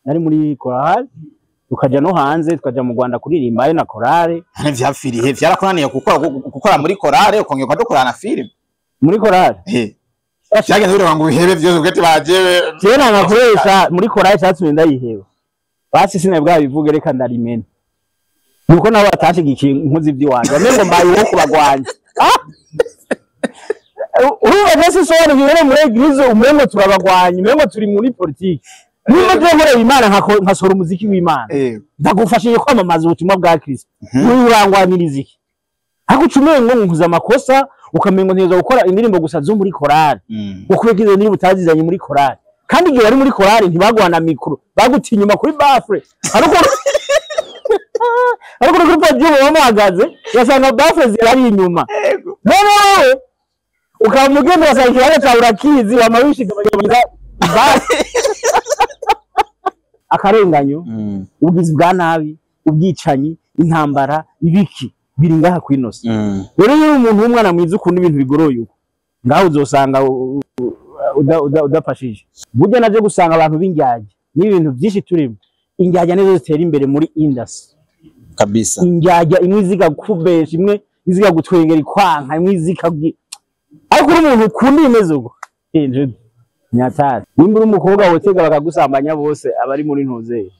nari muri korali tukaja no hanze tukaja mu Rwanda kuririmba na korali vyafirihe vyarakunaniye gukora muri korali ukongera ukadukorana film muri korali cyagenda biro ngo uhebe byose ugati bajewe cyera nakoresha muri korali cyatumye ndayiheba basi sine bwa bivuge reka ndarimena nuko nawe atashigikiye inkozi by'iwanje bamengo mbaye wo kubagwanya uruba bose sore bibere muri eglise umengo turabagwanya umengo turi muri politiki niba twemere Imana nkasora umuziki w'Imana ndagufashije kwamamaza ubutumwa bwa Kristo urangwaniriza iki akucumengo nkuza amakosa ukamengo nteza gukora indirimbo gusa zo muri korali ukubeka izo ndirimbo utazizanye muri korali kandi igihe wari muri korali ntibagwana mikro bagutinyuma kuri bafre ariko kuri podium wamagaze yasanga bafre zirari inyuma none ukamugenda wasanga cya urakizi wamawishiga akarenganyo ubugizi bwa nabi ubwicanyi intambara ibiki biri ngaha kwinosa rero iyo umuntu w'umwana mwiza ukunda ibintu bigoroye uko ngaho uzosanga udafashije burya naje gusanga abantu b'injyaje n'ibintu byinshi turimo injyaje nizo zitera imbere muri industry kabisa injyaje imwe ziga kubesha imwe iziga gutwengera ikwanka imwe zika ariko umuntu ukunda imeze uko nyatari nimba uri umukobwa wotega bakagusambanya bose abari muri ntuze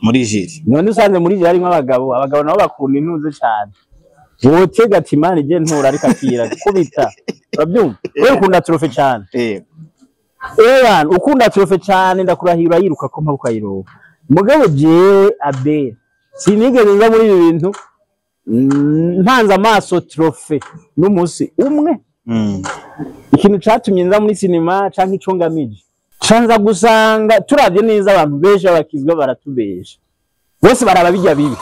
muri jiri none usanze muri jiri harimo abagabo nabo bakunda intuze cyane wotega ati Imana ije ntura ariko akira kubita urabyumva wewe ukunda trofe cyane Ewan ukunda trofe cyane ndakurahira yiruka ko mpabuka yiruka mugabo je abe sinigeze nza muri ibi bintu ntanze amaso trofe n'umunsi umwe ikintu cyatumye nza muri sinema canke ico ngamije canza gusanga turavye neza abantu benshi abakizwa baratubesha bose baraba bijya bibi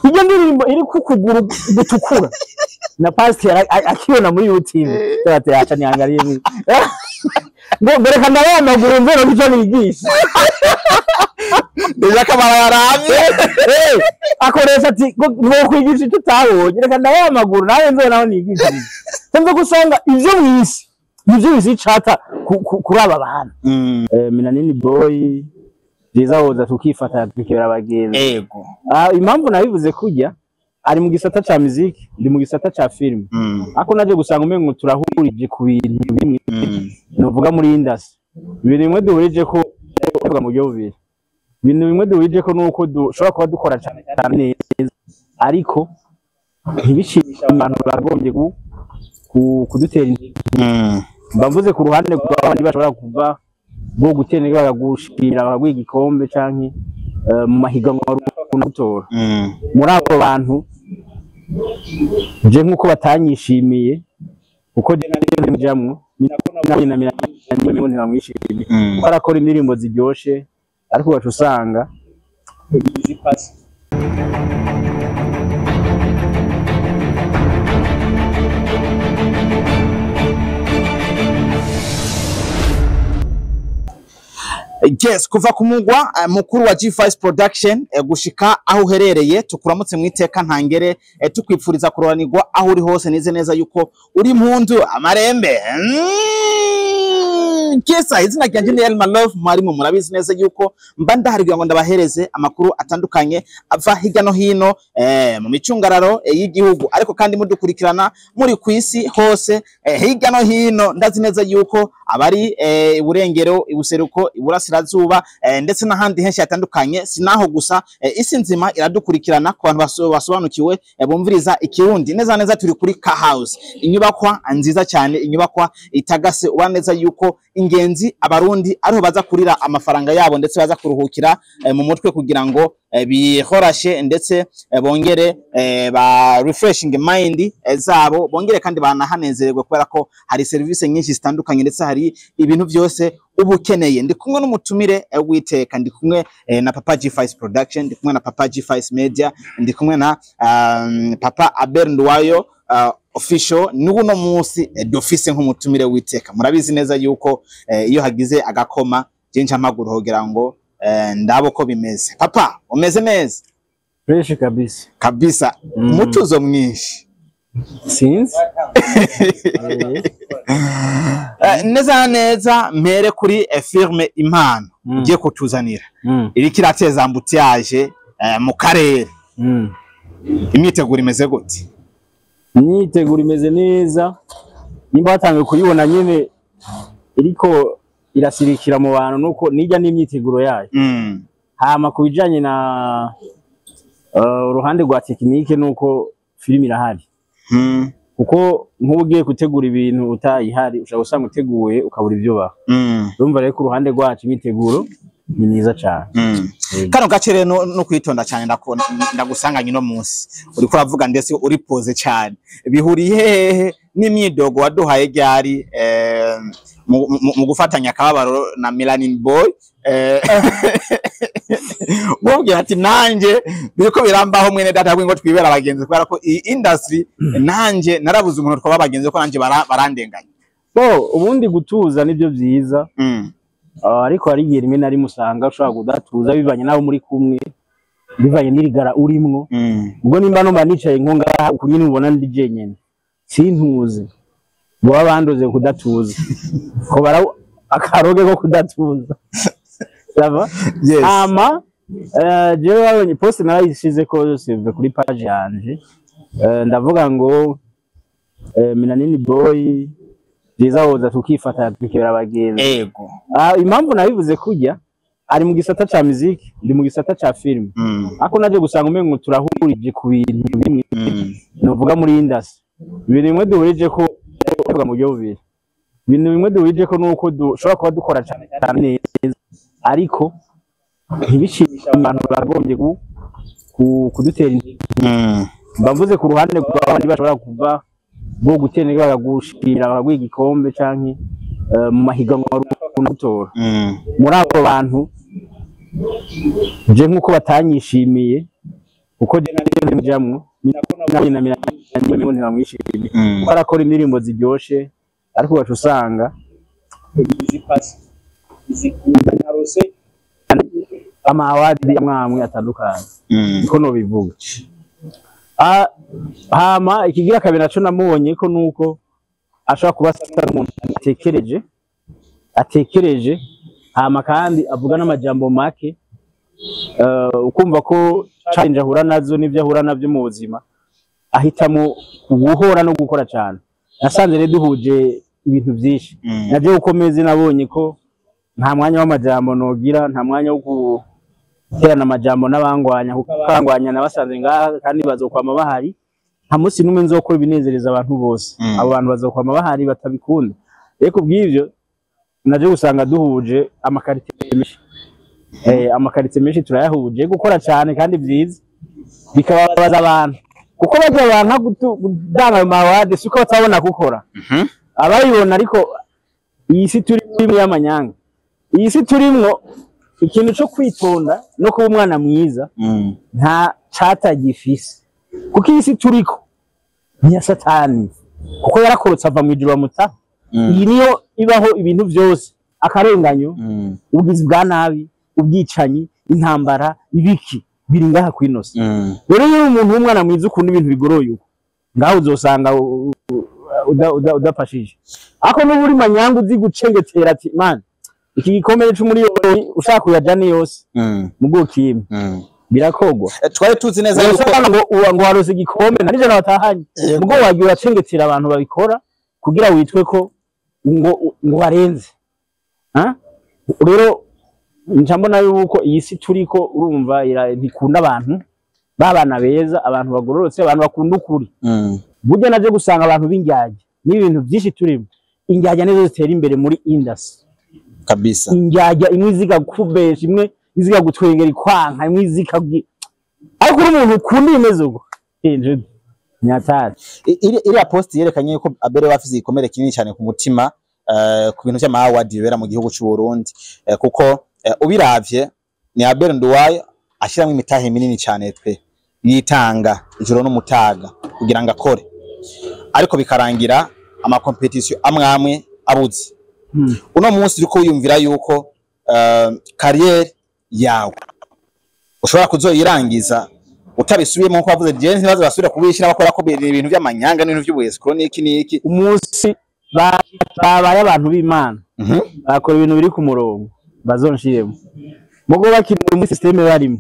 iyo ndirimbo iri kukuguru gutukura na pastor akibona muri YouTube tete acha niangaliye ni ngo mbere kanda amaguru mvero nico nigisha Deja kamara yaramye akoresha ati ngo kwigisha tutabonye reka ndaye amaguru nawe nzo naho nigisha nzo gusanga ivyo mwisi chata kuri aba bana Minanini boy Jiza hoza tukifata tukibera abagenzi ego impamvu nabivuze kujya ari mu gisata ca muziki ndi mu gisata ca film ako naje gusanga umengo turahurije ku bintu bimwe novuga muri industry ibintu bimwe duhurije ko mu buryo bubiri ibintu bimwe duhurije ko nuko dushobora kuba dukora cyane neza ariko ntibishimisha abantu bagombye kudutera intege mbavuze ku ruhande rw'abandi bashobora kuva bo gutenega bagagushira bagwiga igikombe canke mu mahiganwa rukutora muri abo bantu je nkuko batanyishimiye uko je nari njamwe ninako ntiramwishimiye barakora indirimbo ziryoshe ariko bacu usanga zipasi Yes, kuva kumugwa mukuru wa G5 Production gushika aho uherereye tukuramutse mwiteka ntangere tukwipfuriza kuroranirwa aho uri hose nize neza yuko uri mpundu amarembe Kesa izina ryanje ni Elma Love marimo murabizi neza yuko mba ndaharigwa ngo ndabahereze amakuru atandukanye ava hirya no hino mu micungararo y'igihugu ariko kandi mudukurikirana muri kwisi hose hirya no hino ndazi neza yuko abari iburengero ibuseruko iburasirazuba ndetse n'ahandi henshi hatandukanye sinaho gusa isi nzima iradukurikirana ku bantu basobanukiwe bumviriza ikirundi neza neza turi kuri Ka House inyubakwa nziza cyane inyubakwa itagase ubaneza yuko ingenzi abarundi ariho baza kurira amafaranga yabo ndetse baza kuruhukira mu mutwe kugira ngo bihorashe ndetse bongere ba refreshing mind zabo bongere kandi banahanezererwe kubera ko hari service nyinshi zitandukanye ndetse hari ibintu byose ubukeneye ndi kumwe n'umutumire witeka ndi kumwe na Papa G5 Production ndi kumwe na Papa G5 Media ndi kumwe na Papa Abel Ndwayo official nuno munsi d'office nk'umutumire witeka murabizi neza yuko iyo hagize agakoma jenja amaguru hogira ngo ndabo ko bimeze papa umeze neza fresh kabisa umutuzo mwinshi since neza neza mpere kuri firme Impano ugiye kutuzanira iri kirateza ambutiyaje mu karere. Imyiteguro imeze gute? Imyiteguro imeze neza, nimba batangiye kuyibona nyene iriko irasirikira mu bantu nuko nijya n'imyiteguro yayo. Hama kubijanye na uruhande rwa tekinike nuko filime irahari. Kuko nk'ugiye gutegura ibintu utayihari ushaka usanga uteguye ukabura ibyo baho. Urumva rero ku ruhande rwacu imyiteguro ni myiza cyane. Kano gace rero no kwitonda cyane ndagusanganye no munsi uriko uravuga ndetse uri pose cyane bihuriye hehe n'imyidogo waduhaye ryari mu gufatanya akababaro na Melanin Boy wongera ati nanje biriko birambaho mwene data ngo twibera abagenzi kubera ko iyi industry nanje narabuze umuntu twaba abagenzi ko nanje barandenganya. Ubundi gutuza nibyo byiza. Ariko hari igihe rimwe na rimwe usanga ushobora kudatuza bivanye nawe muri kumwe, bivanye n'irigara urimwo. Ubwo nimba no manicaye nkonga ukunyine ubona ndi jenyene sintuze bo abandoze kudatuza ko bara akaroge ko kudatuza sava. Ama jewe babonye post narayishize ko save kuri page yanje, ndavuga ngo Melanin Boy Diza woza tukifata tukibera abagenzi. Ego. Impamvu nabivuze kujya ari mu gisata ca muziki, ndi mu gisata ca film. Ako naje gusanga umengo turahurije ku bintu bimwe. Novuga muri industry. Ibintu bimwe duhurije ko tuvuga mu byo bibiri. Ibintu bimwe duhurije ko nuko dushobora kuba dukora cyane neza. Ariko ntibishimisha abantu bagombye kudutera intege. Mbavuze ku ruhande rw'abandi bashobora kuva bwo gutenega bagagushira bagwa igikombe canke mu mahiganwa rukutora. Muri abo bantu je nkuko batanyishimiye uko je nari njamwe ninako na Melanin ntibamwishimiye kuko arakora indirimbo ziryoshe ariko bacu usanga izikubanarose amawadi amwamwe atandukanye niko no bivuga. Hama ikigira kabiri naco namubonye ko nuko ashobora kuba umuntu atekereje hama kandi avuga n'amajambo make, ukumva ko challenge ahura nazo n'ibyo ahura navyo mu buzima ahitamo guhora no gukora cyane. Nasanze rero duhuje ibintu byinshi. Naje ukomeze nabonye ko nta mwanya w'amajambo nogira, nta mwanya wo guterana amajambo n'abangwanya kuko abangwanya nabasanze ngaha kandi bazokwama bahari. Nta munsi numwe nzokora ibinezereza abantu bose. Abo bantu bazokwama bahari batabikunda. Reko bw'ivyo naje gusanga duhuje amakarite menshi. Amakarite menshi turayahuje gukora cyane kandi byiza bikababaza abantu kuko baje abantu gudanga mawade suko batabona gukora. Abayibona ariko iyi si turi y'amanyanga, iyi si turimwo ikintu cyo kwitonda no kuba umwana mwiza nta catagifise kuko iyi si turiko niya Satani kuko yarakorotse ava mu ijuru bamuta. Iyi niyo ibaho ibintu byose, akarenganyo, ubugizi bwa nabi, ubwicanyi, intambara, ibiki biri ngaha kwinose. Rero iyo umuntu w'umwana mwiza ukunda ibintu bigoroye uko ngaho uzosanga udafashije. Ako n'uburi manyanga uzi gucengetera ati man iki gikomere c'umuriyoni ushaka kuyajana yose mugo kimwe birakogwa. Twari tuzi neza yuko ngo warose igikombe narije nabatahanye mugo wagiye uracengetera abantu babikora kugira witwe ko ngo warenze. Rero njambona yuko iyi si turiko urumva ntikunda abantu babana beza, abantu bagororotse, abantu bakunda ukuri. Burya naje gusanga abantu b'injyaje n'ibintu byinshi turimo. Injyaje nizo zitera imbere muri industry kabisa. Injyaje imwe ziga kubesha, imwe iziga gutwengera ikwanka, imwe izika ariko umuntu ukunda imeze uko nyatari. Iriya post yerekanye yuko Abere wafize igikomere kinini cyane ku mutima ku bintu cy'ama award bibera mu gihugu cy'u Burundi, kuko ubiravye ni Abere Nduwayo ashyiramo imitahe minini cyane twe yitanga ijoro n'umutaga kugira ngo akore, ariko bikarangira ama competition amwe abuze. Uno munsi uriko wiyumvira yuko career yawe ushobora kuzoyirangiza utabisubiyemo ko wavuze je ntibaze basubira kubishira bakora ko ibintu by'amanyanga n'ibintu by'ubuyesiko n'iki umunsi babaye abantu b'Imana bakora ibintu biri ku murongo bazonshiremo mugo bakiri muri systeme barimo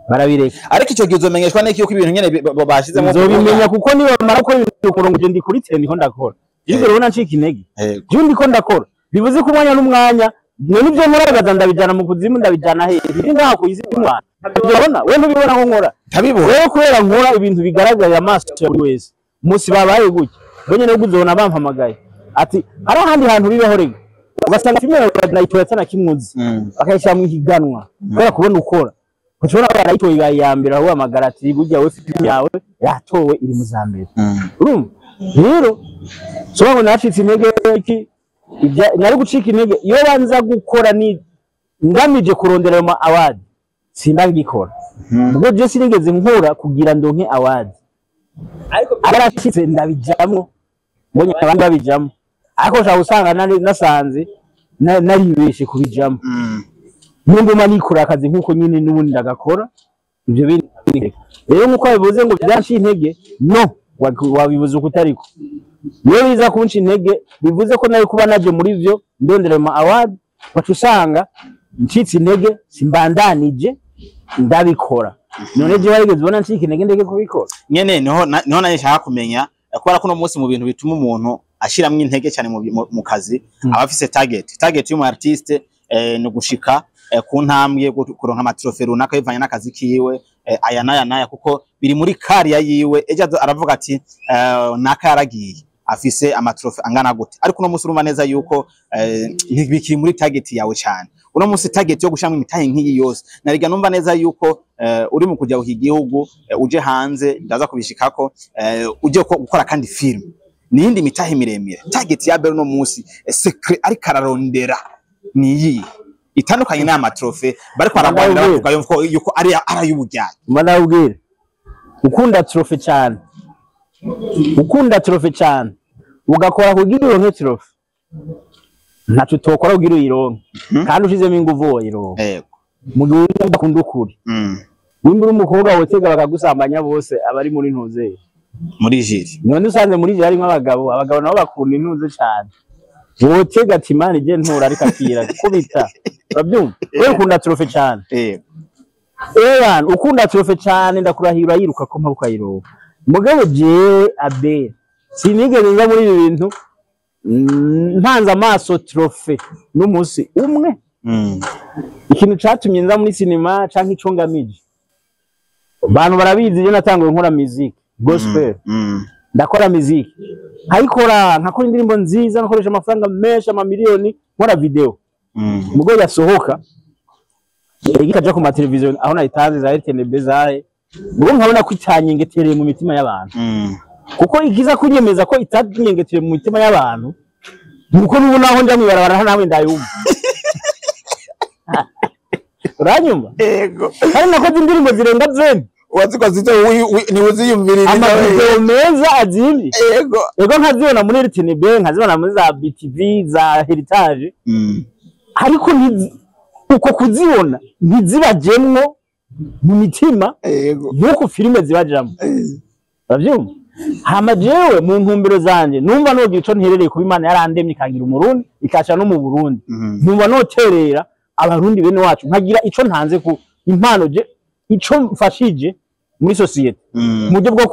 barabireka ariko icyo gihe uzomenyeshwa n'iki yuko ibintu nyene bashizemo uzobimenya kuko niba bamara ko ibintu ku murongo je ndi kuri tende ko ndakora ibyo rero ncika intege je ndiko ndakora bivuze ko umwanya n'umwanya none ibyo nkoragaza ndabijana mu kuzimu ndabijana he ndi ngaho ku isi y'Imana urabona we ntubibona ko nkora tabibona rero kubera nkora ibintu bigaragarira amaso ya buri wese umunsi babaye gutya bonye no kuzona bampamagaye ati hari ahandi hantu bibaho rega ugasanga filime nayitora cyane kimwuzi bakayishyira mu higanwa kubera kubona ukora ushobora kuba yarayitoye ya mbere aho amagara ati burya we filime yawe yatowe iri mu za mbere urumva rero so ngo nacitse intege iki nari gucika intege iyo banza gukora ni ngamije kurondera ama award sindagikora ubwo je sinigeze nkora kugira ndonke award ariko arashitse ndabijamwo mbonye abandi babijamwo ariko ushaka usanga nasanze naribeshe kubijamwo nunduma nikora akazi nkuko nyine n'ubundi ndagakora ibyo bintu rero nkuko bivuze ngo byanshi intege no wabivuze ukutariko iyo biza kunshi intege bivuze ko nari kuba naje muri byo ndondera ama award bacu usanga ncitse intege simbandanije ndabikora none je warigeze ubona ncika intege ndege kubikora nyene niho naje nshaka kumenya kubera ko no munsi mu bintu bituma umuntu ashiramwe intege cyane mu kazi abafise target y'umu artiste no gushika ku ntambwe kuronka amatrofe runaka bivanye n'akazi kiwe aya naya kuko biri muri kariya yiwe ejo aravuga ati naka yaragiye afise amatrofe angana gute ariko no munsi urumva neza yuko bikiri muri target yawe cyane uno munsi target yo gushamwa imitahe nk'iyi yose nariga numva neza yuko uri mu kujya igihugu uje hanze ndaza kubishikako uje gukora kandi film niyindi mitahe miremire target ya bero no munsi secret ari kararondera niyi itandukanye n'ama trofe bariko aragwanira bavuga yuko ari ay'ubujyanye mbana ubwire ukunda trofe cyane ugakora kugira uronke trofe ntacu tokora kugira uyironke kandi ushizemo inguvu woyironke yego mu gihe udakunda ukuri wimbura umukobwa wotega bakagusambanya bose abari muri ntuze muri jiri none usanze muri jiri harimo abagabo nabo bakunda intuze cyane wotega ati mani je ntura ariko akira kubita urabyumva we ukunda trofe cyane yego ukunda trofe cyane ndakurahira yiruka ko mpabuka yiroka mugabo je abe sinigeze nza muri ibi bintu ntanze amaso trofe n'umunsi umwe ikintu catumye nza muri cinema canke ico ngamije abantu barabizi je natanguye nkora music gospel ndakora music nkakora indirimbo nziza nakoresha amafaranga menshi amamiliyoni nkora video mugo yasohoka ikaja ku mateleviziyo aho nayitanze za RTNB zahe mugo nkabona ko itanyengetereye mu mitima y'abantu kuko ikiza kunyemeza ko itanyengetereye mu mitima y'abantu nuko nubu naho njya mwibarabara nawe ndayumva uranyumva yego kandi nakoze indirimbo zirenga 20 wazikoze ni uziyumvirira amavideo meza azimbi yego nkazibona muri RTNB nkazibona muri za BTV za Heritage ariko uko kuzibona ntizibajemwo mu mitima yego nuko filime zibajamwo uravyumva hama jewe mu ntumbero zanje numva nogira ico nterereye kuba Imana yarandemye ikagira umurundi ikaca no mu Burundi numva noterera abarundi bene wacu nkagira ico ntanze ku impano je ico mfashije muri societe mu byo bwo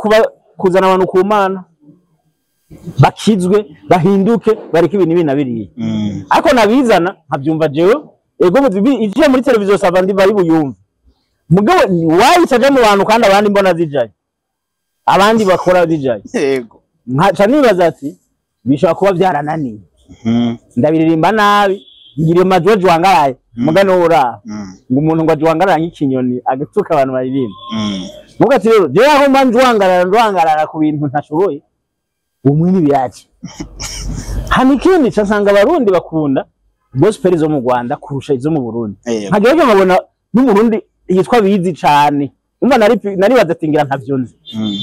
kuzana abantu ku Mana bakizwe bahinduke bareke ibintu binabiriye ariko nabizana nkabyumva jewe ego ivyo muri televiziyo savandi bari buyumva mugabo wayicaje mu bantu kandi abandi mbona zijaye abandi bakora zijaye yego nkaca nibaza ati bishobora kuba byarananiye ndabiririmba nabi ngire majojo wangaraye mugano ura ngo umuntu ngo ajwangara nk'ikinyoni agatuka abantu baririmba mugati rero je aho ndwangarara ku bintu ntashoboye umwe nibiyaje hanikindi cyasanga abarundi bakunda gospel zo mu Rwanda kurusha izo mu Burundi nkagiye nkabona n'umurundi yitwa bizi cyane umva nari badatingira ntavyonze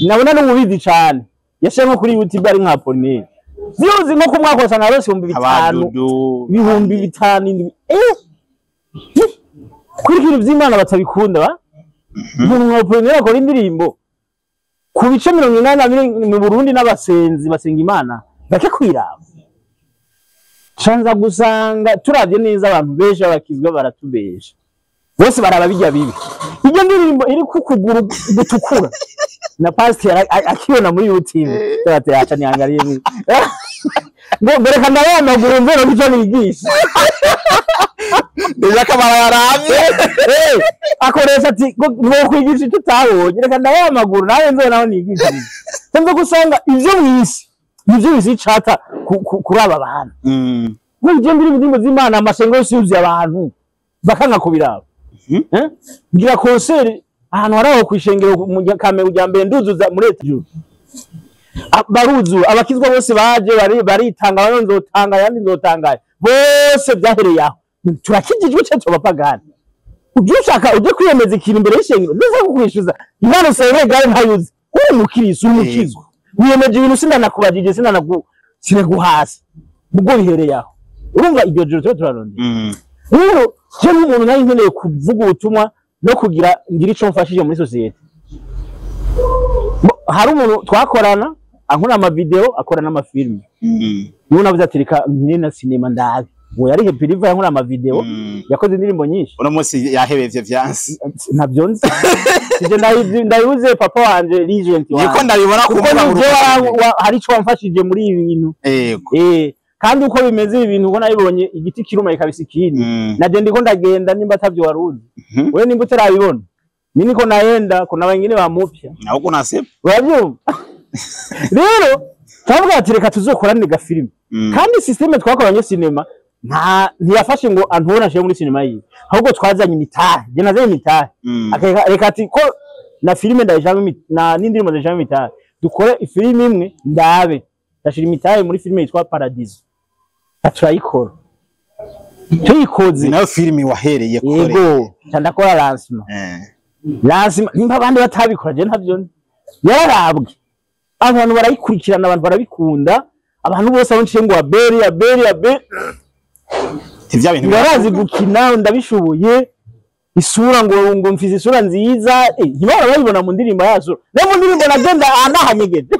nabona no mubizi cyane yashe nko kuri YouTube ari nka Polinaire ziyozi nko kumwakosa na rose 5,000 kuri kintu vy'Imana batabikunda ba umuntu nka Polinaire akora indirimbo ku bice 80 mu Burundi n'abasenzi basenga Imana bake kwiraba canza gusanga turavye neza abantu benshi abakizwa baratubesha bose baraba bijya bibi iyo ndirimbo iri kukuguru gutukura na pastor akibona muri YouTube tete acha niangaliye mimi ngo mbere kanda amaguru mvero bico nigisha Deja kamara yaramye akoresha ati ngo kwigisha tutabonye reka ndaye amaguru nawe nzo naho nigisha tembe gusanga ivyo mwisi chata kuraba abantu ngo ije mbiri ndimbo z'Imana amashengo yose yuzuye abantu bakanga kubiraba ngira concert ahantu haraho kwishengero mu kame ujya mbere nduzuza muri ejo baruzu abakizwa bose baje baritanga banzotanga yandi nzotanga bose byahereye aho turakijijwe cyo tubapagana ubyushaka uje kwiyemeza ikintu imbere y'ishengero ndetse kukwishuza imana sere gare ntayuzi uri mukiriso umukizwa wiyemeje ibintu sinanakubajije sinaguhasi ubwo bihereye aho urumva ibyo joro cyo turaronde rero cyo umuntu nayo nkeneye kuvuga ubutumwa no kugira ngira ico mfashije muri societe hari umuntu twakorana ankora ama video akorana ama film niwe navuze ati reka nkine na cinema ndabe ngo yari Piliva yankora ama video yakoze indirimbo nyinshi uno munsi yahebevye vyansi ntabyo nzi sije ndayibuze papa wanje legend wanje niko ndabibona kuko hari ico wamfashije muri ibi bintu yego kandi uko bimeze ibintu ubona bibonye igiti kiruma ikabisa ikindi naje ndiko ndagenda nimba atavyo waruzi wewe nimba utarabibona mimi niko naenda kuna wengine bamupya na huko nasema urabyumva rero twavuga ati reka tuzokorane ga film kandi systeme twakoranye cinema ntiyafashe ngo antona she muri cinema yi ahubwo twazanye imitahe je nazanye imitahe reka ati ko na filime ndayijamwe na n'indirimo ndayijamwe imitahe dukore ifilime imwe ndabe ndashira imitahe muri filime yitwa Paradiso aturayikora tuyikoze nayo filime wahereye kore yego ndakora lancement nimba abandi batabikora je ntavyo yararabwe abantu barayikurikirana abantu barabikunda abantu bose abonce ngo aberi ivya bintu barazi gukina ndabishoboye isura ngo mfize isura nziza ntibara bayibona mu ndirimbo yazo no mu ndirimbo nagenda anahanyegede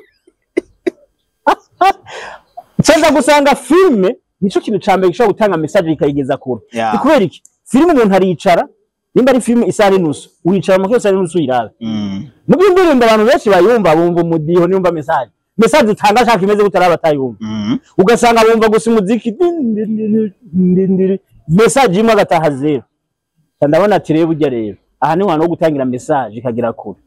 cyangwa gusanga filme nico kintu cambe gishobora gutanga message ikayigeza kure kubera iki filme umuntu aricara nimba ari filme isari nusu wicara mu cyose ari nusu irabe mubi indirimbo abantu benshi bayumva bumva umudiho nimba message utanga shaka imeze gutaraba tayumva ugasanga bumva gusa umuziki message imwe agataha zero ndabona ati rero burya rero aha ni wana wo gutangira message ikagira kure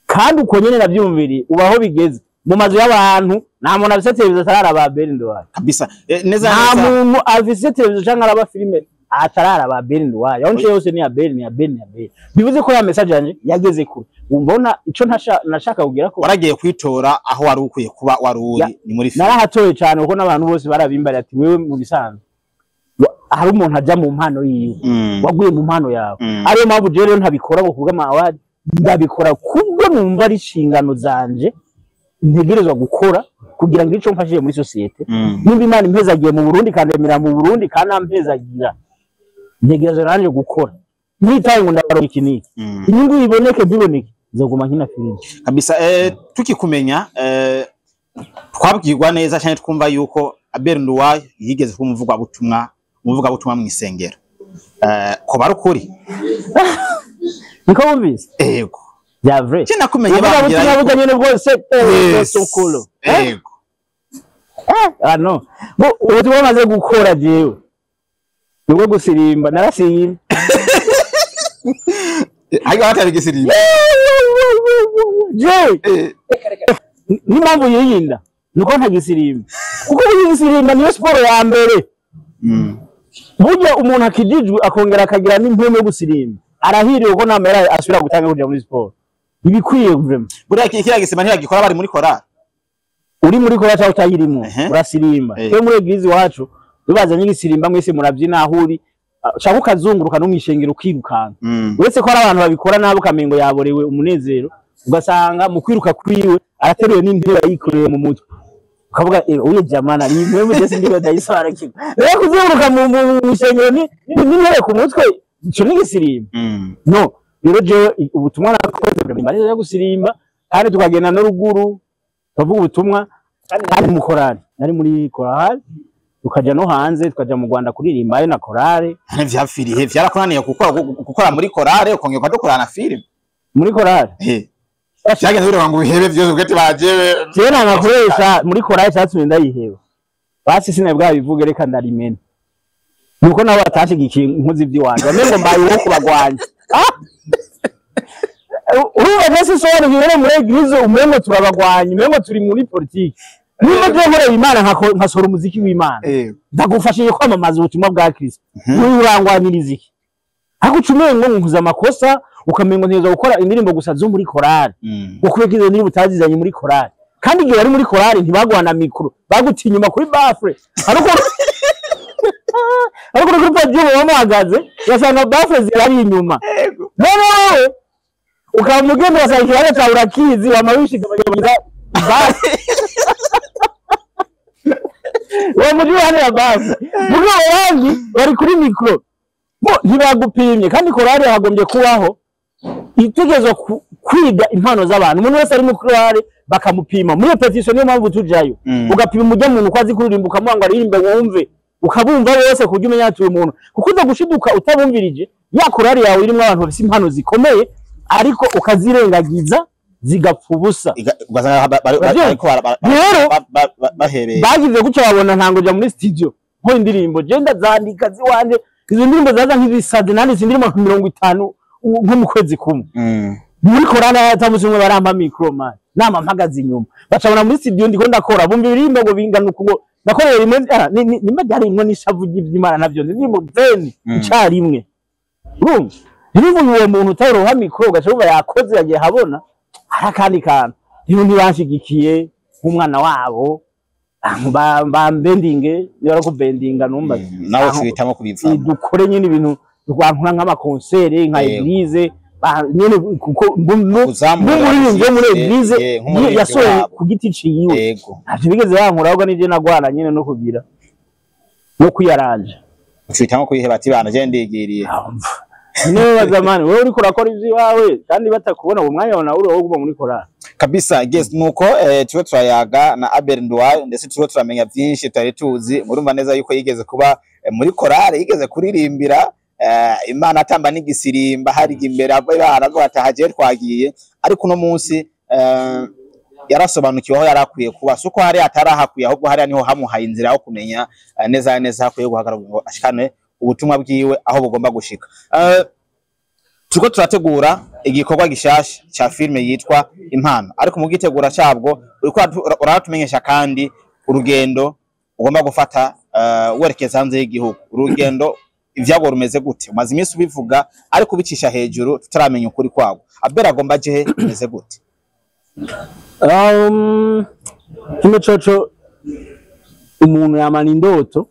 kandi uko nyene navyumviri ubaho bigeze mu mazu y'abantu nta muntu afise televiziyo atararaba Berindwa kabisa neza nta muntu afise televiziyo cyangwa araba filime atararaba Berindwa yonche yose ni ya Beri bivuze ko ya message yanje yageze kure umbona ico nashaka kugira ko waragiye kwitora aho wari ukuye kuba waruri ni muri filime narahatoye cyane uko n'abantu bose barabimbara ati wewe mu bisanzwe hari umuntu ajya mu mpano yiwe waguye mu mpano yawe ariyo mpamvu je rero ntabikora ngo kuvuga amawadi ndabikora kubwo numva ari inshingano zanje ntegerezwa gukora kugira ngo ico mfashije muri societe nimba Imana impezagiye mu Burundi kandemera mu Burundi kandi ampezagira ntegerezwa nanje gukora nitaye ngo ndaronka ikiniki inyungu iboneke ntiboneke zoguma nkina filime kabisa tukikumenya twabwirwa neza cyane twumva yuko Berindwa yigeze kumvuga butumwa mu isengero ko barukuri niko wumvise yego ya vrai kina kumenya bagira buga nyene bwose sokolo yego no bo ubu bamaze gukora jewe nubwo gusirimba narasimba Aiga batari gisirimba je ni mpamvu yiyinda nuko ntagisirimba kuko yisirimba niyo sport ya mbere burya umuntu akijijwe akongera akagira n'impumwe yo gusirimba arahiriye uko namera asubira gutanga kuja muri sport ibikwiye vraiment buriya kiriya gisima ntiyagikora bari muri korali uri muri korali cyangwa utayirimo urasirimba cyo muri eglise wacu bibaza nyigisirimba mwese murabyina ahuri cyangwa ukazunguruka no mwishengero ukirukanga uretse ko ari abantu babikora nabo kamengo yaborewe umunezero ugasanga mu kwiruka kwiwe arateruye n'indira yikoreye mu mutwe ukavuga uye jamana ni mwe mugese ndiro dayisobanukirwa rero kuzunguruka mu ishengero ni n'intebe ku mutwe ico ni gisirimba no rero je ubutumwa nakoze mariza yo gusirimba kandi tukagenda no ruguru tuvuga ubutumwa kandi mu korali nari muri korali tukaja no hanze tukaja mu Rwanda kuririmba ari na korale Vyapfiriye vyarakunaniye gukora muri korale ukongera ukadukorana film muri korale cyageze biro ngo bihebe byose ugati baje cyera nakoresha muri korale cyatumye ndayiheba basi sinabwa bivuge reka ndarimena nuko nabo batashigikiye inkozi by'iwanje bamengo mbaye wo kubagwanya uruwe nese sone ngire muri eglise umengo turabagwanya umengo turi muri politiki niba dukora imana nkasora umuziki w'Imana ndagufashije kwamamaza ubutumwa bwa Kristo urangwaniriza iki akucumengo nkuza amakosa ukamengo nteza gukora indirimbo gusa zo muri korali ukubekeze niba utazizanye muri korali kandi igihe wari muri korali ntibagwana mikro bagutinyuma kuri bafre ariko kuri podium bamuhagaze yasanga bafre zirari inyuma none ukamugenda wasanga ikibazo cyawe urakizi wamabishika bagenda wamujua hano ya bafre mugo wangi bari kuri mikro ntibagupimye kandi korali hagombye kubaho itegezo kwiga impano z'abantu umuntu wese ari mu korali bakamupima muri petition niyo mpamvu tujayo ugapima umujya muntu kwazi kuririmba ukamwanga aririmbe wumve ukabumva wese kujya umenya ati umuntu kuko uza gushiduka utabumvirije ya korali yawe irimo abantu bafite impano zikomeye ariko ukazirengagiza zigapfubusa bagize gucyo babona ntango jya muri studio nko indirimbo genda zandika ziwanje izo ndirimbo zaza nk'ibisade nandi zindirimo 50 nko mu kwezi kumwe muri korana yatamuzimwe baramba micro man nama mpagaze inyuma bacabona muri studio ndiko ndakora bumva ibirimbo ngo bingana uko nakorera rimwe nimba byari imwe n'ishavu ry'Imana navyo ndimo beni icarimwe urumva uwo muntu utaroha micro gacuba yakoze yagiye habona arakandi kantu ntibanshigikiye nk'umwana wabo bambendinge niba ko bendinga numba nawe twitamo kubivamo dukore nyine ibintu rwankura nk'ama concert nka eglise nyine kuko muri eglise yasohoye ku giti ciyiwe ati bigeze yankura ahubwo nije nagwana nyine no kugira no kuyaranje twitamo kuyiheba ati bana je ndigiriye niwe bazamani wewe uriko urakora ivyi wawe kandi batakubona mu mwanya wawe uri wo kuba muri korali kabisa yes nuko tuwe turayaga na Abel Ndwaye ndetse tuwe turamenya byinshi tutari tuzi murumva neza yuko yigeze kuba muri korali yigeze kuririmbira Imana atamba n'igisirimba hari imbere arago atahaje twagiye ariko no munsi yarasobanukiwe aho yarakwiye kuba suko hari atarahakuye ahubwo hari niho hamuhaye inzira yo kumenya neza hakwiye guhagarara ngo ashikane ubutumwa bwiwe aho bugomba gushika tuko turategura igikorwa gishasha cha filme yitwa Impano ariko mu gitegura cyabwo uriko uratumenyesha kandi urugendo ugomba gufata werekeza hanze y'igihugu urugendo ivyabo rumeze gute umaze iminsi ubivuga ariko ubicisha hejuru tutaramenya ukuri kwago Abera agomba je rumeze gute Coco umuntu yamana indoto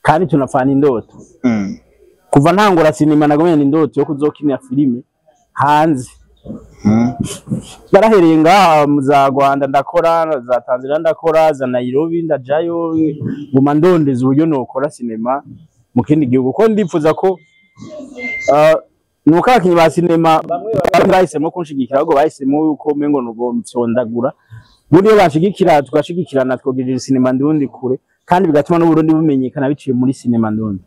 kandi tunafana indoto kuva ntangura sinema nagomenya indoto yo kuzokinira filime hanze barahereye ngaha mu za Rwanda ndakora za Tanzania ndakora za Nairobi ndajayo nguma ndondeza uburyo nokora sinema mu kindi gihugu ko ndifuza ko nuko abakinyi ba sinema bamwe bahisemo kunshigikira ahubwo bahisemo yuko mengo nugomvyondagura buriyo bashigikira tugashigikirana twogirira sinema ndundi kure kandi bigatuma n'Uburundi bumenyekana biciye muri sinema ndundi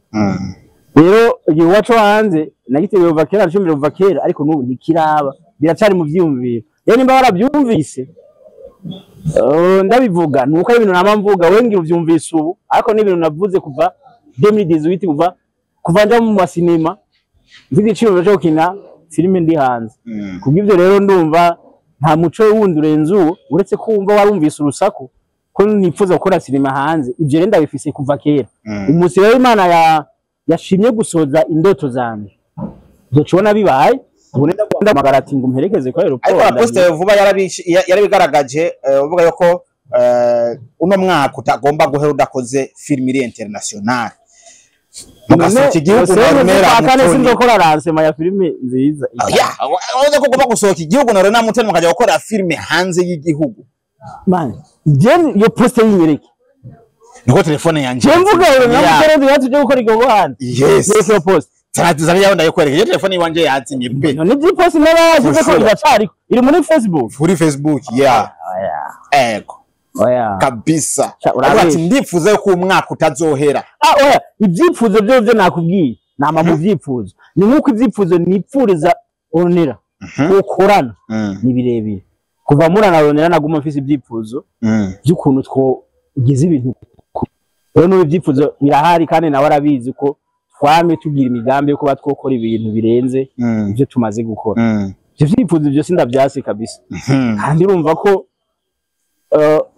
rero igihe wacu hanze nagitewe uva kera nshimira uva kera ariko n'ubu nikiraba biracari mu vyumviro rero nimba baravyumvise ndabivuga nuko ari ibintu namamvuga wengi uvyumvise ubu ariko n'ibintu navuze kuva 2018 kuva nja mu masinema nzigiciro cyo kina filime ndi hanze kubw'ivyo rero ndumva nta muco wundi urenze uretse kumva warumvise urusaku ko nifuza gukora sinema hanze ivyo rero ndabifise kuva kera umunsi rero Imana yashimye gusoza indoto zanje zocubona bibaye ubone ndakunda magarati ngo mperekeze kwa aeroport ariko aposte vuba yarabigaragaje uvuga yuko uno mwaka utagomba guhera udakoze film iri international mugasohoka igihugu noremera akane sindokora ransema ya filime nziza uze ko ugomba gusohoka igihugu noremera mutene mukajya gukora filime hanze y'igihugu man je yo poste yinyereke niko telefone yanje mvuga rero namutereze yatuje gukora igihugu hanze yes yo poste tuzanye yawe ndayikwereka je telefone yanje yatsinye pe none je poste naba yaje ko iracari iri muri Facebook kuri Facebook ego oya kabisa urabona ati ndifuza ko umwaka utazohera oya ibyipfuzo byo nakubwiye nama mu byipfuzo ni nkuko ibyipfuzo nipfuriza onera ukorana ni birebire kuva muranabonera naguma mfise ibyipfuzo by'ukuntu twogize ibintu rero no ibyipfuzo birahari kandi nawe arabizi ko twame tugira imigambi yo kuba twokora ibintu birenze ibyo tumaze gukora ibyo byipfuzo byo sindabyase kabisa kandi urumva ko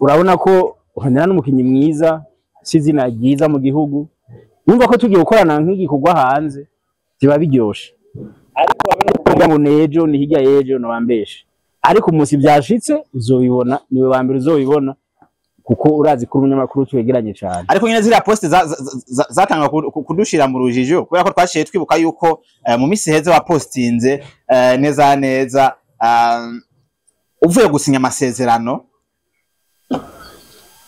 urabona ko onera n'umukinyi mwiza sizina ryiza mu gihugu urumva ko tugiye gukorana nk'igikorwa hanze ziba biryoshe ariko ngo nejo ni hirya yejo no bambeshe ariko umunsi byashitse uzobibona niwe wa mbere uzobibona kuko urazi ko umunyamakuru twegeranye cyane ariko nyine zira poste zatanga kudushira mu rujijo kubera ko twashiye twibuka yuko mu misi heze wa postinze neza uvuye gusinya amasezerano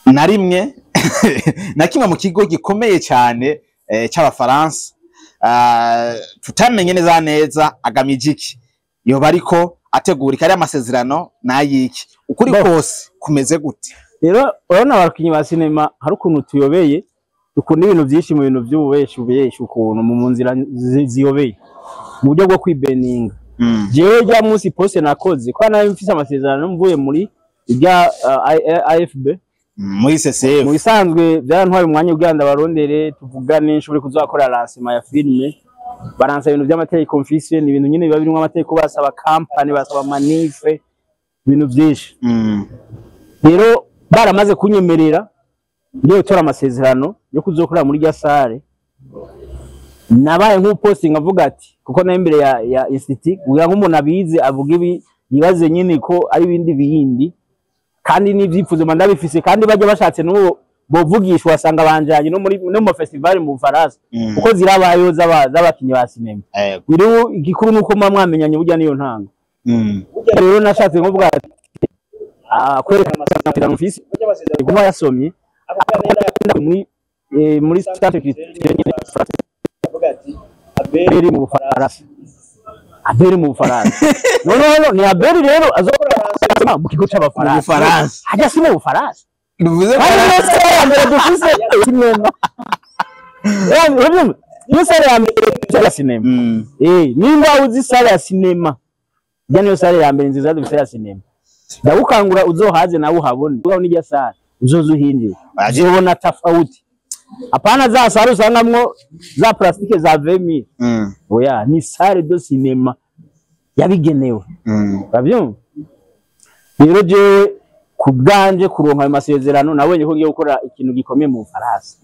na rimwe na kimwe mu kigo gikomeye cyane cy'abafaransa tutamenye neza agamijiki yoba ariko ategura ari amasezerano nayiki ukuri kose kumeze gute rero urabona abakinyi ba sinema hari ukuntu tuyobeye dukunda ibintu byinshi mu bintu by'ububeshe ukuntu mu nzira ziyobeye mu buryo bwo kwibeninga jewe rya munsi poste nakoze kwa nayo mfise amasezerano mvuye muri ibya AFB muri CCF mu bisanzwe byantwaye umwanya uganda barondere tuvugane nshobore kuzakora lancement ya filme baransa ibintu by'amategeko mfise ni ibintu nyine biba birimo amategeko basaba company basaba manife ibintu byinshi rero baramaze kunyemerera ngiye gutora amasezerano yo kuzokora muri rya sare nabaye nk'uposting avuga ati kuko na imbere ya institute uya nk'umuntu abize avuga ibi yibaze nyine ko ari ibindi biyindi kandi n'ibyifuzo mandabifise kandi bajya bashatse n'uwo bovugishwa wasanga banjanye no mu festival mu Faransa kuko zirabayo z'abakinyi ba sinema rero igikuru nuko mwamenyanye burya niyo ntango rero nashatse nkuvuga ati kwereka amasezerano mfise kuba yasomye muri state avuga ati aberi mu Faransa no ni aberi rero azokora mu kigo c'abafaransa hajya simo mu Faransa Nuvuze ko mbere dufise sinema yo sare ya mbere ya sinema nimba uzi sare ya sinema niyo sare ya mbere nziza dufise ya sinema ndagukangura uzohaze nawe uhabone ubaho n'ijya sare uzozuhinje uzobona tofauti apana za sare usangamwo za plastike za 20000 oya ni sare do sinema yabigenewe bavyumva rero je kubganje kuronka ayo masezerano nabonye ko ngiye gukora ikintu gikomeye mu Faransa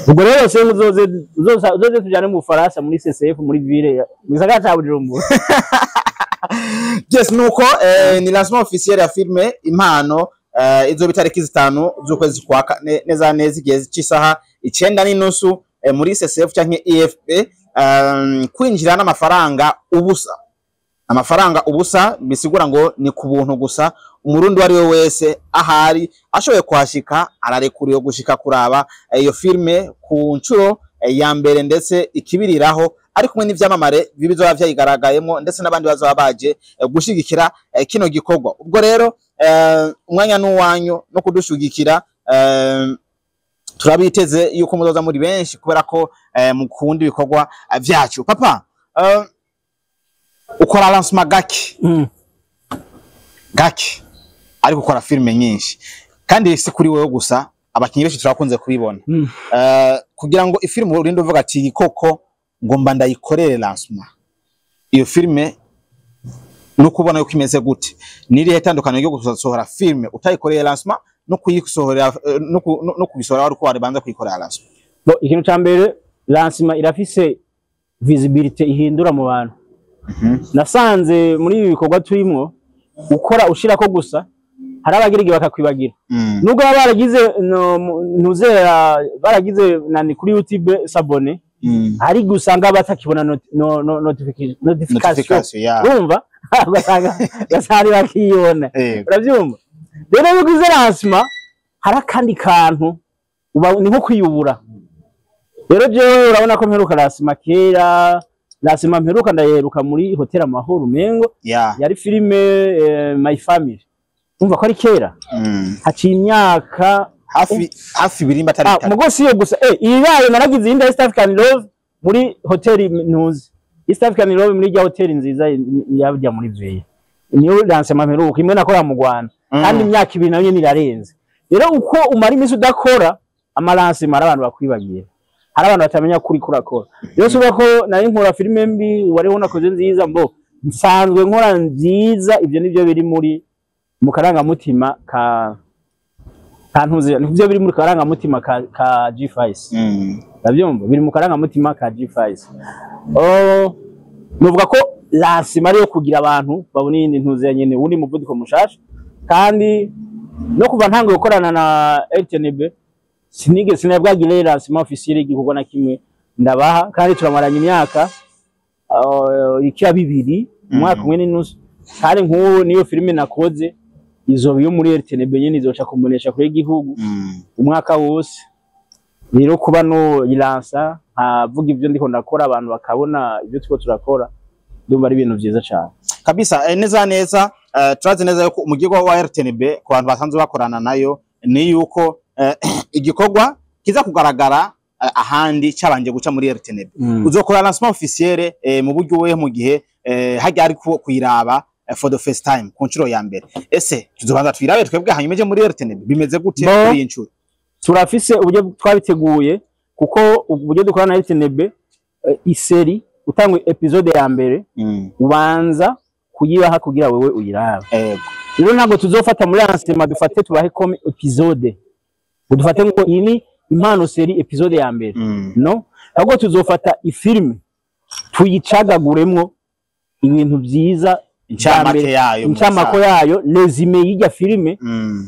ubwo rero se uzoze tujane mu Faransa muri CCF muri ville mu gisagara ca Bujumbura yes nuko ni lancement officiel ya filme Impano izo bitariki 5 z'ukwezi kwa neza igeze cy'isaha 9:30 muri CCF canke EFP kwinjira n'amafaranga ubusa bisigura ngo ni ku buntu gusa umurundi wari we wese ahari ashoboye kwashika ararekuriye gushika kuraba iyo filme ku ncuro ya mbere ndetse ikibiriraho ari kumwe n'ivyamamare bibizoba vyayigaragayemo ndetse n'abandi bazoba baje gushigikira kino gikorwa ubwo rero umwanya n'uwanyu no kudushugikira turabiteze yuko muzoza muri benshi kubera ko mu kundi bikorwa vyacu papa ukora lancement gaki ariko ukora filme nyinshi kandi si kuri wewe gusa abakinyi benshi turakunze kubibona kugira ngo ifilme urinde uvuga ati koko ngomba ndayikorere lancement iyo filme no kubona yuko imeze gute niri hetandukano yo gusohora filme utayikoreye lancement no kuyisohora no kubisohora ariko waribanza kuyikorera lancement ikintu cyambere lancement irafise visibility ihindura mu bantu nasanze muri ibi bikorwa turimo ukora ushira ko gusa hari abagirige bakakwibagira nubwo baragize nani kuri YouTube sabone ari gusanga batakibona notification urumva gasari bakiyona uravyumva rero bigize lancement hari akandi kantu ni nko kwiyubura rero je urabona ko mperuka lancement kera lancement mperuka ndayeruka muri Hotel Amahoro Mengo yari filme My Family umva ko ari kera haciye imyaka hafi birimba atari bitatu mugo siyo gusa iribaye naragize indi East African Love muri hotel Ntuzi East African Love muri ya hotel nziza yabya muri Veya niyo lancement mperuka imwe nakora mu Rwanda kandi imyaka 2 nayo nirarenze rero uko umara imisi udakora amalancement abantu bakwibagira hari abantu batamenya kuri kurakora rero suba ko nari nkora filime mbi wariho nakoze nziza mbo nsanzwe nkora nziza ibyo nivyo biri muri mu karangamutima ka Ntuzi nivyo biri muri karangamutima ka G5 ndabyumva biri mu karangamutima ka G5 nuvuga ko lancement yo kugira abantu babona indi Ntuzi nyene undi muvuduko mushasha kandi no kuva ntango gukorana na RTNB sinabwagire lancement officiel igikorwa na kimwe ndabaha kandi turamaranye imyaka ikiya 2 umwaka umwe n'inusu kandi nk'uwo niyo filime nakoze izo yo muri RTNB nyene izoca kumunesha kuri igihugu umwaka wose rero kuba no ilansa havuga ivyo ndiko ndakora abantu bakabona ivyo tuko turakora ndumva ari ibintu vyiza cyane kabisa neza turazi neza yuko umugirwa wa RTNB ku bantu basanzwe bakorana nayo ni yuko igikorwa kiza kugaragara ahandi cyabanje guca muri RTNB uzokora lancement officiel mu buryo we mu gihe hajya ari kuyiraba for the first time ku nshuro ya mbere ese tuzobanza twirabe twebwe hanyimeje muri RTNB bimeze gute kuri inshuro turafise uburyo twabiteguye kuko uburyo dukorana na RTNB iseri utangwe episode ya mbere ubanza kuyibaha kugira wewe uyirabe rero ntabwo tuzofata muri lancement dufate tubahe comme episode dufate ngo ini impano seri episode ya mbere no ahubwo tuzofata ifilme tuyicagaguremwo ibintu byiza incamako yayo resume y'ijya filme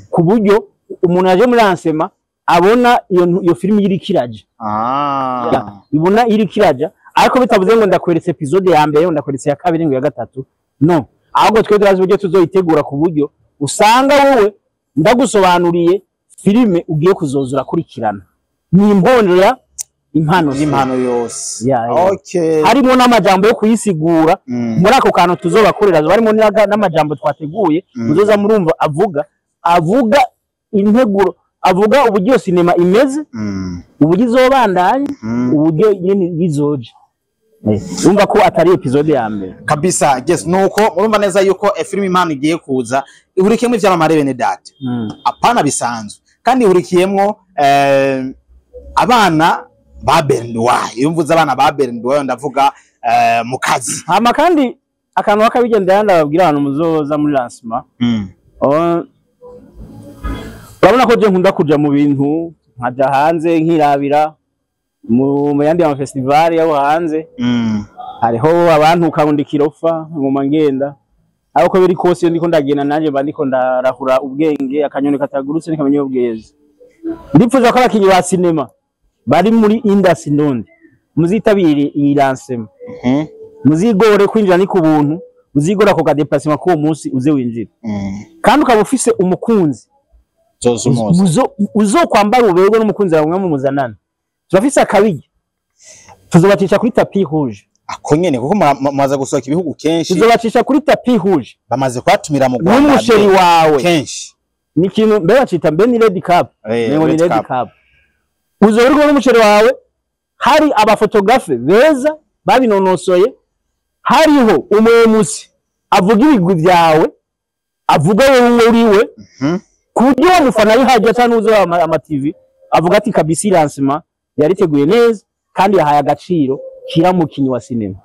ku buryo umuntu aje muri lancement abona iyo filme iri kiraje ibona iri kiraje ariko bitavuze ngo ndakweretse episode ya mbere ndakweretse ya kabiri ngo ya gatatu no ahubwo twe turazi uburyo tuzoyitegura ku buryo usanga wowe ndagusobanuriye filime ugiye kuzozura kurikirana ni imbonera impano yose okay harimo n'amajambo yo kuyisigura muri ako kantu tuzobakorera barimo n'amajambo twateguye muzoza murumva avuga integuro avuga uburyo sinema imeze uburyo izobandanye uburyo nyene bizoje umva ko atari episode ya mbere kabisa yes nuko urumva neza yuko filime impano igiye kuza ihurikiyemo ivy'amamare bene data apana bisanzwe kandi ihurikiyemo abana ba Berndwa iyo mvuze abana ba Berndwa ndavuga mu kazi hama kandi akantu bakabigenda ndababwira abantu muzoza muri lancement urabona ko je nkunda kuja mu bintu nkaja hanze nkirabira mu yandi ama festival yaho hanze hariho abantu ukabundikira ofa ngoma ngenda ariko biri kose ndiko ndagenda nanje bandiko ndarahura ubwenge akanyoni katagurutse nikamenye ubweze ndipfuza ko abakinyi ba cinema bari muri industry nonde muzitabire iyi lancement muzigore kwinjira ni ku buntu uzigora ko kadepasima ko umunsi uze winjira kandi ukaba ufise umukunzi uzo kwambara ubego n'umukunzi wawe mu muzanana turafise akabigi tuzobacisha kuri tapis rouge ako nyene kuko maze gusohoka ibihugu kenshi tuzobacisha kuri tapis rouge bamaze kwatumira mu Rwanda n'umusheri wawe kenshi ni kintu mbe bacita mbe ni red cup nengo ni red cup uzorwa n'umusheri wawe hari abafotografe beza babinonosoye hariho umwemusi avuga ibigwi byawe avuga wowe uriwe kuburyo wamufana ari hajya cyane uzo ama TV avuga ati kabisi lancement yariteguye neza kandi yahaye agaciro kiramukinyi wa cinema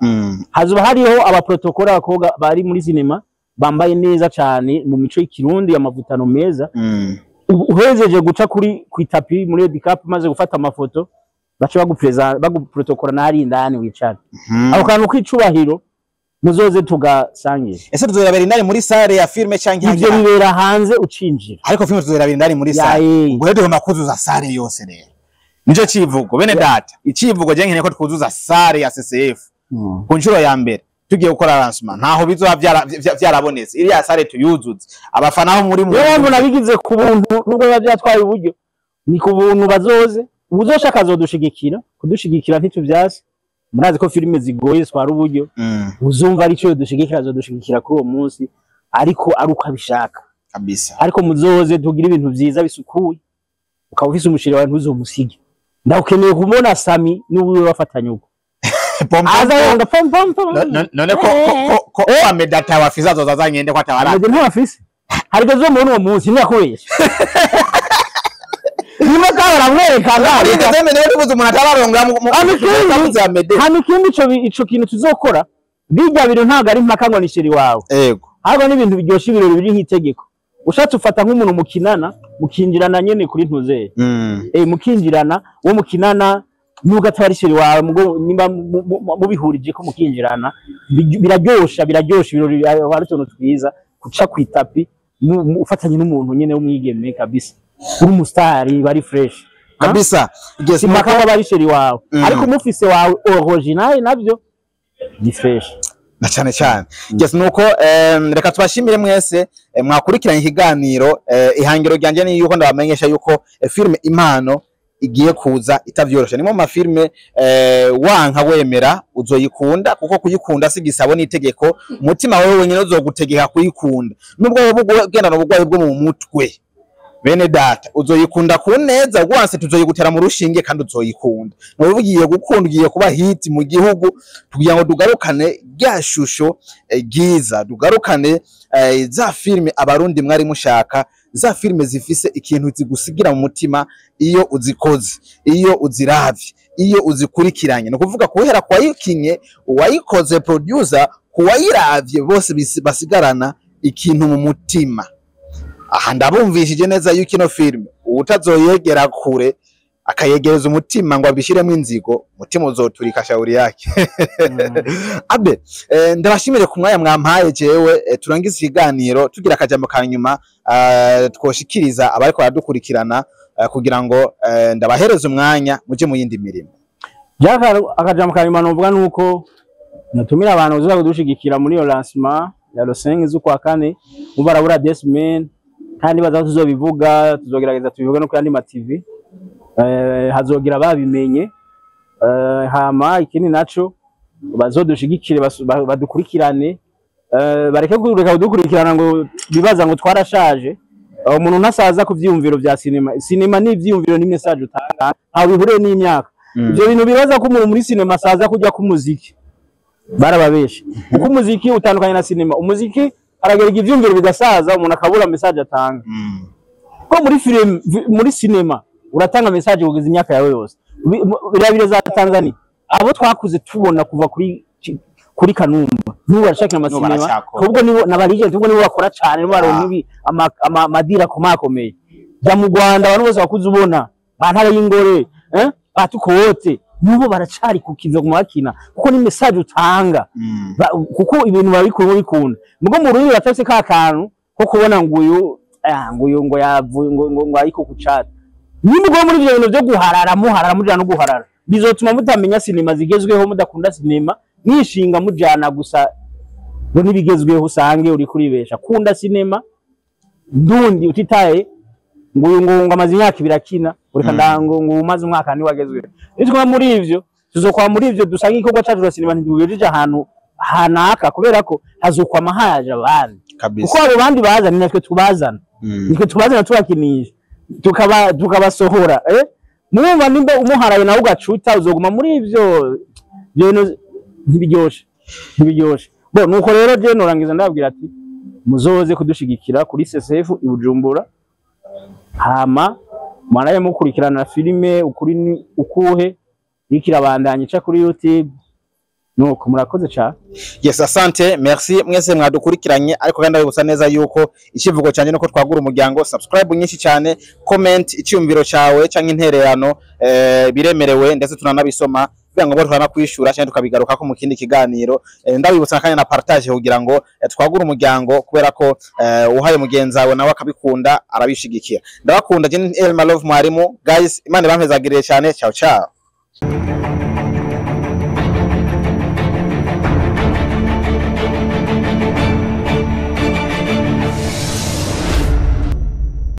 hazuba hariho aba protocol abakoga bari muri cinema bambaye neza cyane mu mico y'ikirundi amavutano meza uhejeje guca kuri kwitapi muri red cup maze gufata amafoto bace baguprotocol na hari indani wicara aho kantu kwicubahiro muzoze tugasangira ese tuzorabera indani muri salle ya filme canke ivyo bibera hanze ucinjira ariko filme tuzorabera indani muri salle ubwo rero makuzuza salle yose rero nico civugo bene data icivugo je nkeneye ko twuzuza salle ya CCF ku nshuro ya mbere tugiye gukora lancement ntaho bizoba vyarabonetse iri ya salle tuyuzuze abafana ho muri rero nabigize ku buntu nubwo bavyatwaye uburyo ni ku buntu bazoze uzoshaka azodushigikira kudushigikira ntituvyase murazi ko filime zigoye swara uburyo uzumva ari cyo dushigikira azodushigikira kuri uwo munsi ariko ari uko abishaka kabisa. ariko muzoze tugira ibintu vyiza bisukuye ukaba ufise umushiri wawe ntuzomusige ndakeneye kubona Sami n'uwo bafatanye uko azayonga pom none ko amedata wafiza zoza ngende kwa tawara nje ntafise harigeze umuntu wo munsi nakubesha nimo kabara mwereka ngaho nigeze mene tubuze umuntu atabaronga hano ikindi ico kintu tuzokora bijya bintu ntago ari mpaka ngo nishiri wawe yego ahubwo n'ibintu biryoshye ibirori biri nk'itegeko ushatse ufata nk'umuntu mukinana mukinjirana nyene kuri ntuzeye mukinjirana wo mukinana nubwo atari shiri wawe nimba mubihurije ko mukinjirana biraryosha ibirori ari tuntu twiza kuca kwitapi ufatanye n'umuntu nyene w'umwigeme kabisa uri mustari bari fresh kabisa yes makaba bari shiri wawe ariko umufise wawe original navyo ni fresh na cyane yes nuko reka tubashimire mwese mwakurikiranye ikiganiro ihangiro ryanje ni yuko ndabamenyesha yuko filme Impano igiye kuza itavyorosha ni mu mafilme wanka wemera uzoyikunda kuko kuyikunda sigisabo n'itegeko umutima wewe wenyine uzogutegeka kuyikunda nubwo bugenda no bugwaye bwo mu mutwe bene data uzoyikunda ku neza gwanse tuzoyigutera mu rushinge kandi uzoyikunda no bugiye gukunda ugiye kuba hit mu gihugu kugira ngo dugarukane ryashusho giza dugarukane za filme abarundi mwari mushaka za filme zifise ikintu zigusigira mu mutima iyo uzikoze iyo uziravye iyo uzikurikiranye no kuvuga kuhera kwa yikinye uwayikoze producer kuwayiravye bose basigarana ikintu mu mutima aha ndabumvishije neza yuko ino filme utazoyegera kure akayegereza umutima ngo abishiremo inzigo umutima uzoturika shauri yake abe ndabashimire ku mwanya mwampaye jewe turangiza ikiganiro tugira akajambo kanyuma twoshikiriza abariko baradukurikirana kugira ngo ndabahereze umwanya muje mu yindi mirimo akajambo kanyuma novuga nuko natumira abantu uza kudushigikira muri yo lancement ya Rosengi z'ukwa kane mubarabura Desmen kandi baza tuzobivuga tuzogerageza tubivuga no kuri ma TV hazogira babimenye hama ikindi naco bazodushigikire badukurikirane bareke kudukurikirana ngo bibaza ngo twarashaje umuntu nasaza ku vyumviro vya cinema ni vyumviro ni message utanga nta bihure n'imyaka ivyo bintu bibaza ko umuntu muri cinema saza kujya ku muziki barababeshe kuko umuziki utandukanye na cinema umuziki aragera ivyumviro bigasaza umuntu akabura message atanga ko muri cinema uratanga message kugeza imyaka yawe yose birabire za Tanzania abo twakuze tubona kuva kuri Kanumba n'ubu barashaka amasinema kubwo nibo nabarije tubwo nibo bakora cyane baronka ibi amadira komakomeye ja mu Rwanda abantu bose bakuze ubona bantara y'ingore batukote nibo baracari kukiza kumakina kuko ni message utanga kuko ibintu babikunda mugo mu rurimi batase ka kantu ko kubona nguyu ngo yavuye ngo ariko kucata nimugwa muri ibyo bintu byo guharara mujana no guharara bizotuma mutamenya sinema zigezweho mudakunda sinema nishinga mujana gusa ngo nibigezweho usange uri kuribesha kunda sinema ndundi utitaye ngo amazi imyaka birakina ureka ndango umaze umwaka ni wagezweho nitwa muri ivyo tuzokwa muri ivyo dusanga ikorwa cyacu cya sinema ntidubejeje ahantu hanaka kubera ko hazokwa amahaje abandi kuko abo bandi bazana natwe tubazana nitwe tubazana tubakinisha tukabasohora mwumva nimba umuharaye nawe ugacuta uzoguma muri ivyo bintu ntibiryoshe bo nuko rero je norangiza ndabwira ati muzoze kudushigikira kuri CCF ibujumbura hama mwanaye mukurikirana filime ukuri ni ukuhe ikirabandanye ca kuri YouTube nuko murakoze cyane. Yes, asante, merci mwese mwadukurikiranye ariko kandi abibutsa neza yuko ikivugo cyanje nuko twagura umuryango subscribe nyinshi cyane comment icyumviro cyawe cyangwa intererano biremerewe ndetse tunanabisoma kugira ngo botwana kwishura cyane tukabigaruka ko mu kindi kiganiro ndabibutsa kandi na partage kugira ngo twagura umuryango kubera ko uhaye mugenzi wawe nawe akabikunda arabishigikira ndabakunda je Elma Love mwarimu guys imana bampezagirire cyane ciao ciao.